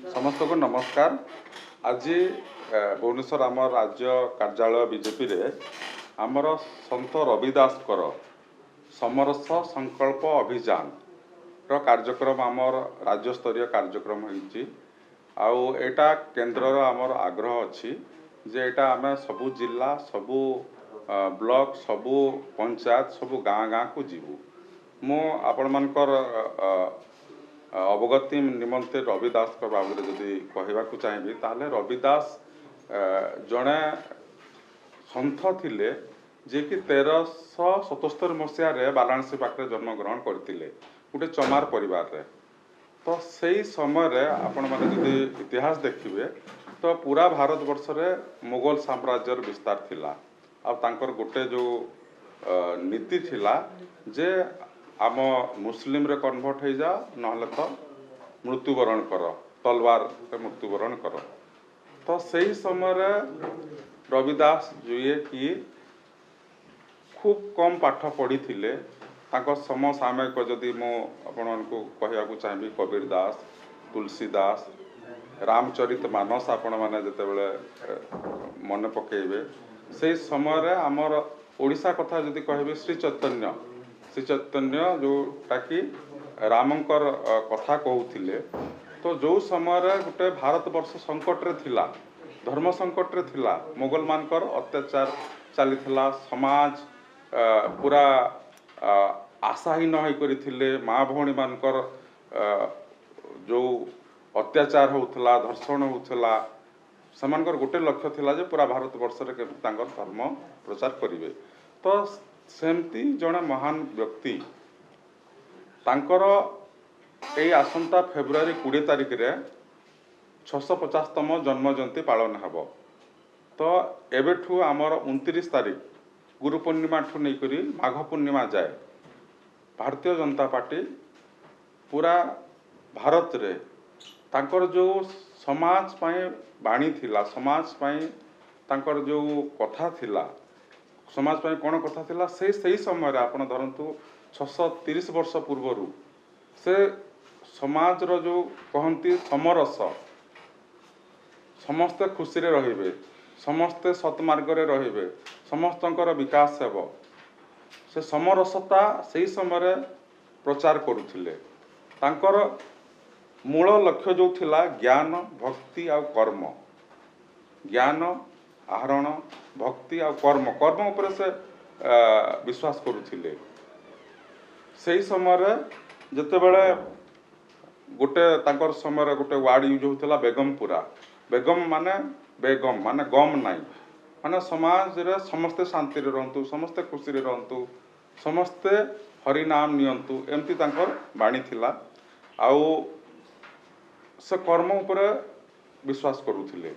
समस्त को नमस्कार। आज भुवनेश्वर आम राज्य कार्यालय बीजेपी रे आमर संत रविदास समरस संकल्प अभियान कार्यक्रम आमर राज्य स्तरीय कार्यक्रम होटा केन्द्र आमर आग्रह अच्छी जे एटा आम सबू जिला सबू ब्लॉक सबू पंचायत सबू गाँ गाँ को जीवु मु आपण मानकर अवगति निमंते रविदास बाबद जदि कहवाक चाहिए ताहले रविदास जड़े सन्थ थिले जे कि 1377 मसीह बाराणसी पाखे जन्मग्रहण करते गोटे चमार परिवार रे। तो सही समय आपण मैंने जदि इतिहास देखिए तो पूरा भारत वर्ष में मुगल साम्राज्यर विस्तार थिला आ तांकर गोटे जो नीति थिला जे आम मुस्लिम रे कन्वर्ट हो जा ना तो मृत्युवरण कर तलवार मृत्युवरण कर। तो सही समय रविदास जो कि खूब कम पाठ पढ़ी थिले समसामयिक जदि मुझे कहवाक चाहिए कबीर दास तुलसीदास रामचरित मानस आपण मैंने जिते मन पकेबे से समय आमर ओडिशा कथा जदि कहे श्री चैतन्य जोटा कि रामंकर कथा कहूले। तो जो समय गोटे भारत वर्ष संकट रे थिला धर्म संकट रे थिला मुगल मानकर अत्याचार चली समाज पूरा आशाहीन होते माँ भौणी मानकर जो अत्याचार होता धर्षण होता सेमानकर गोटे लक्ष्य थिला जे पूरा भारत वर्ष रे धर्म प्रचार करिवे। तो सेमती जड़े महान व्यक्ति तांकर ए आसंता फेब्रुआरी 20 तारिख रे 650तम जन्म जयंती पालन हेब। तो एबेठू आमर 29 तारिख गुरु पूर्णिमा ठू नहीं माघ पूर्णिमा जाए भारतीय जनता पार्टी पूरा भारत रे तांकर जो समाज पाए बाणी थिला समाज पाए तांकर जो कथा थिला समाज पाए कौन कथा थिला से समय आपण धरतु 630 वर्ष पूर्वर से समाज रो जो कहती समरस समस्ते खुशी रे रहिबे समस्ते सतमार्ग रे रहिबे समस्तंकर विकास हेब से समरसता से समय प्रचार करुथिले। तांकर मूल लक्ष्य जो थिला ज्ञान भक्ति आ कर्म ज्ञान आहरण भक्ति आ कर्म कर्म उपरे से विश्वास करुथिले। सही समय जितेबले गोटे तांकर समय गोटे वार्ड यूज होता बेगमपुरा बेगम माने गम नाई माने समाज रे समस्ते शांति रे रहंतु समस्ते खुशी रे रहंतु समस्ते हरिनाम नियंतु एमती तांकर बाणी थिला आउ से कर्म उपरे विश्वास करुथिले।